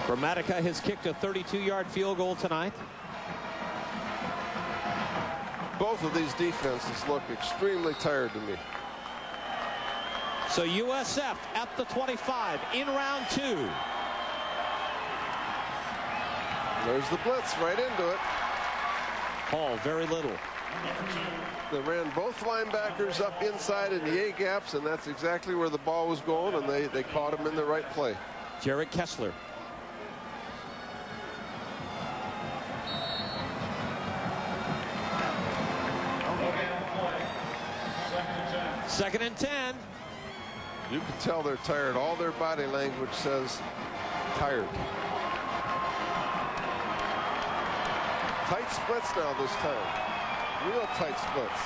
Gramatica has kicked a 32-yard field goal tonight. Both of these defenses look extremely tired to me. So USF at the 25 in round 2. There's the blitz right into it. Hall, very little. They ran both linebackers up inside in the A gaps, and that's exactly where the ball was going, and they caught him in the right play. Jared Kessler. Second and 10. You can tell they're tired. All their body language says tired. Tight splits now this time. Real tight splits.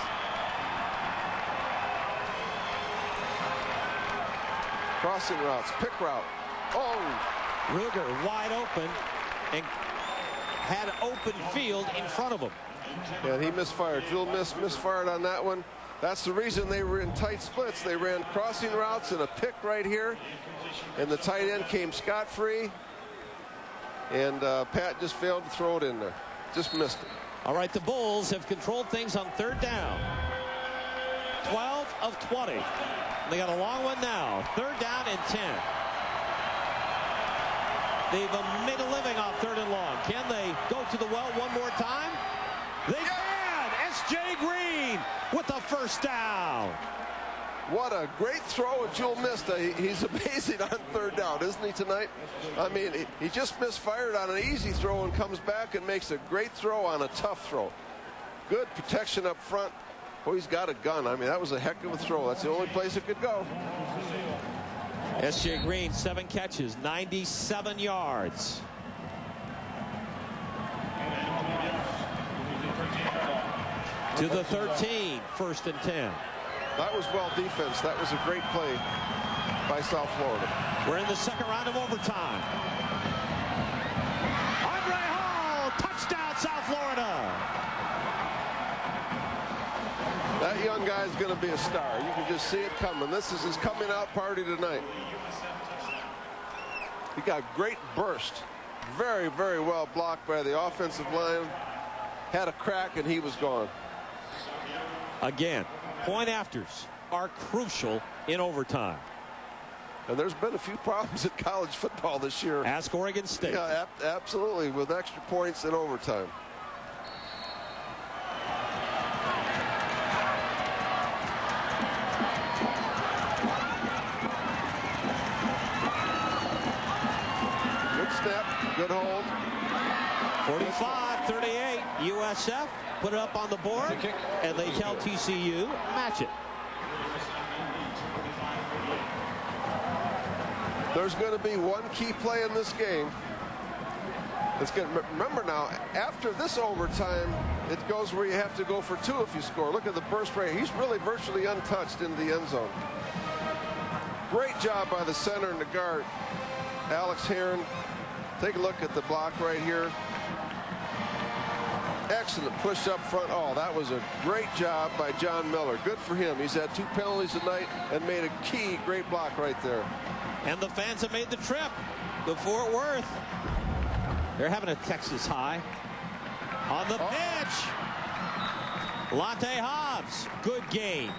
Crossing routes, pick route. Oh! Ruger wide open and had open field in front of him. And he misfired. Jewel misfired on that one. That's the reason they were in tight splits. They ran crossing routes and a pick right here. And the tight end came scot-free. And Pat just failed to throw it in there. Just missed it. All right, the Bulls have controlled things on third down. 12 of 20. They got a long one now. Third down and 10. They've made a living off third and long. Can they go to the well one more time? They can! S.J. Green with the first down. What a great throw at Jewel missed. He's amazing on third down, isn't he, tonight? I mean, he just misfired on an easy throw and comes back and makes a great throw on a tough throw. Good protection up front. Oh, he's got a gun. I mean, that was a heck of a throw. That's the only place it could go. S.J. Green, 7 catches, 97 yards. To the 13, first and 10. That was well defense. That was a great play by South Florida. We're in the second round of overtime. Andre Hall, touchdown, South Florida. That young guy's going to be a star. You can just see it coming. This is his coming out party tonight. He got great burst. Very, very well blocked by the offensive line. Had a crack and he was gone. Again, point afters are crucial in overtime. And there's been a few problems in college football this year. Ask Oregon State. Yeah, absolutely, with extra points in overtime. Good step, good hold. 45-38, USF put it up on the board, and they tell TCU, match it. There's going to be one key play in this game. It's going to, remember now, after this overtime, it goes where you have to go for 2 if you score. Look at the burst rate. He's really virtually untouched in the end zone. Great job by the center and the guard, Alex Heron. Take a look at the block right here. Excellent push up front. Oh, that was a great job by John Miller. Good for him. He's had 2 penalties tonight and made a key great block right there. And the fans have made the trip to Fort Worth. They're having a Texas high. On the pitch, Lante Hobbs. Good game.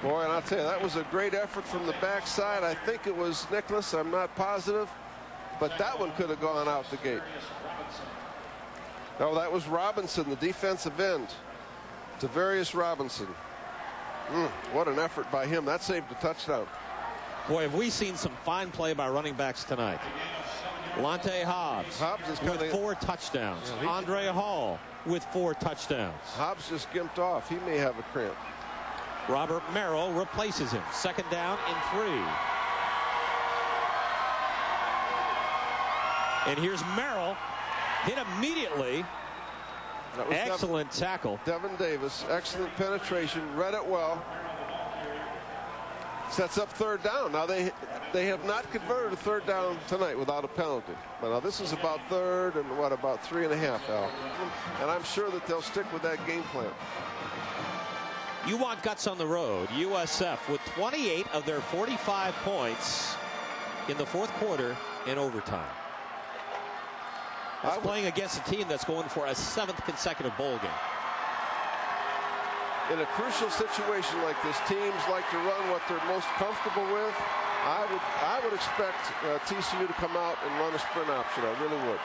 Boy, and I'll tell you, that was a great effort from the backside. I think it was Nicholas. I'm not positive. But that one could have gone out the gate. No, that was Robinson, the defensive end. Tavarius Robinson. What an effort by him. That saved a touchdown. Boy, have we seen some fine play by running backs tonight. Lante Hobbs with 4 touchdowns. Yeah, Andre Hall with 4 touchdowns. Hobbs just gimped off. He may have a cramp. Robert Merrill replaces him. Second down and 3. And here's Merrill. Hit immediately. Excellent tackle. Devin Davis, excellent penetration, read it well. Sets up third down. Now they have not converted a third down tonight without a penalty. But now this is about third and what, about 3.5, Al. And I'm sure that they'll stick with that game plan. You want guts on the road. USF with 28 of their 45 points in the fourth quarter in overtime. He's playing against a team that's going for a 7th consecutive bowl game. In a crucial situation like this, teams like to run what they're most comfortable with. I would expect TCU to come out and run a sprint option. I really would.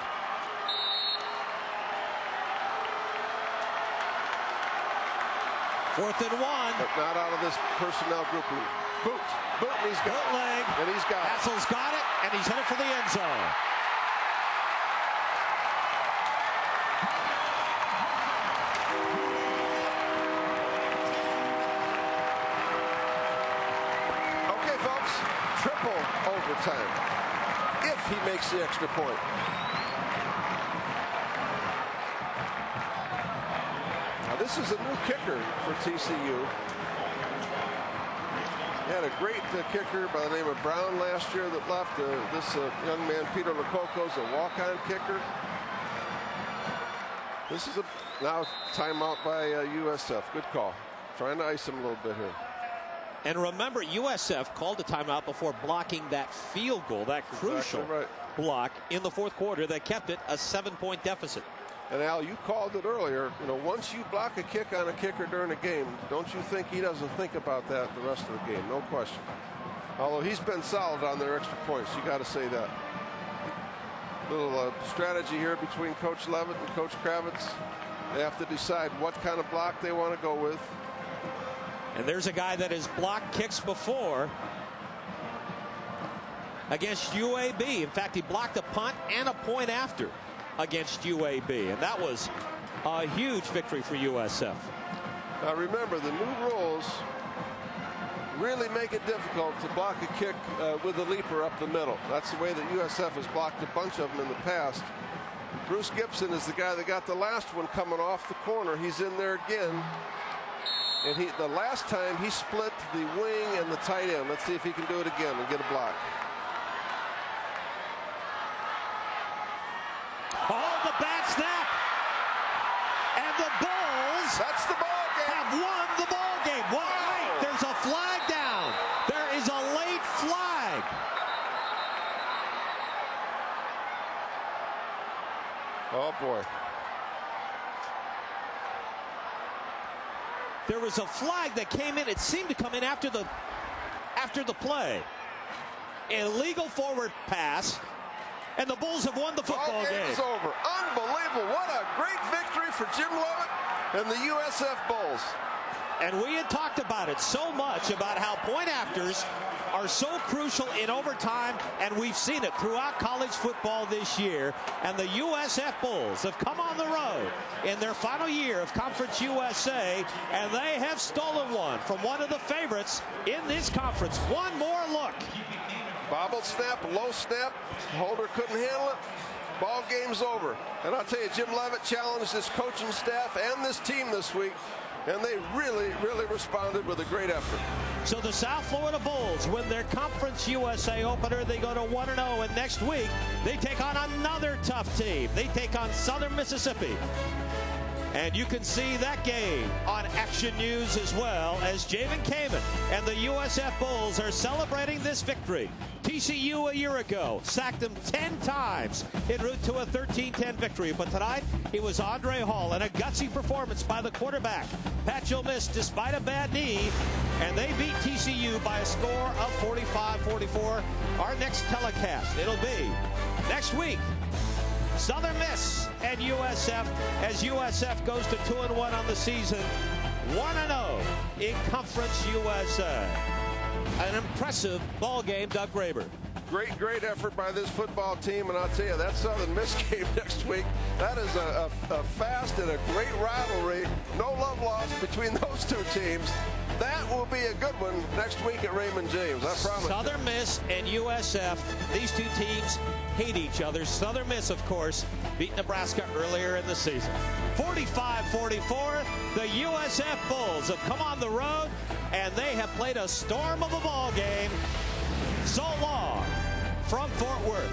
Fourth and 1. But not out of this personnel grouping. Boot, and he's got Bootleg. it. And he's got it. Hassel's got it, and he's headed for the end zone. Okay, folks, triple overtime if he makes the extra point. Now, this is a new kicker for TCU. He had a great kicker by the name of Brown last year that left. This young man, Peter Lococo's a walk-on kicker. This is now timeout by USF. Good call. Trying to ice him a little bit here. And remember, USF called a timeout before blocking that field goal, that crucial block in the fourth quarter that kept it a 7-point deficit. And Al, you called it earlier. You know, once you block a kick on a kicker during a game, don't you think he doesn't think about that the rest of the game? No question. Although he's been solid on their extra points, you got to say that. Little strategy here between Coach Levitt and Coach Kravitz. They have to decide what kind of block they want to go with. And there's a guy that has blocked kicks before against UAB. In fact, he blocked a punt and a point after against UAB, and that was a huge victory for USF. Now remember, the new rules really make it difficult to block a kick with a leaper up the middle. That's the way that USF has blocked a bunch of them in the past. Bruce Gibson is the guy that got the last one coming off the corner. He's in there again. And the last time he split the wing and the tight end. Let's see if he can do it again and get a block. Oh, the bad snap. And the Bulls That's the ball game. have won the ball game. Wait, there's a flag down. There is a late flag. Oh, boy. There was a flag that came in. It seemed to come in after the play. Illegal forward pass. And the Bulls have won the football game. It's over. Unbelievable. What a great victory for Jim Levitt and the USF Bulls. And we had talked about it so much, about how point afters are so crucial in overtime, and we've seen it throughout college football this year. And the USF Bulls have come on the road in their final year of Conference USA, and they have stolen one from one of the favorites in this conference. One more look. Bobble snap, low snap. Holder couldn't handle it. Ball game's over. And I'll tell you, Jim Levitt challenged his coaching staff and this team this week, and they really, really responded with a great effort. So the South Florida Bulls win their Conference USA opener. They go to 1-0, and next week they take on another tough team. They take on Southern Mississippi. And you can see that game on Action News as well, as Jamin Kamen and the USF Bulls are celebrating this victory. TCU a year ago sacked them 10 times en route to a 13-10 victory. But tonight, it was Andre Hall and a gutsy performance by the quarterback. Patchell missed despite a bad knee, and they beat TCU by a score of 45-44. Our next telecast, it'll be next week. Southern Miss and USF, as USF goes to 2-1 on the season, 1-0 in Conference USA. An impressive ball game, Doug Graber. Great effort by this football team, and I'll tell you, that Southern Miss game next week, that is a fast and a great rivalry. No love lost between those two teams. That will be a good one next week at Raymond James, I promise. Southern Miss and USF, these two teams hate each other. Southern Miss, of course, beat Nebraska earlier in the season. 45-44, the USF Bulls have come on the road, and they have played a storm of a ball game. So long from Fort Worth.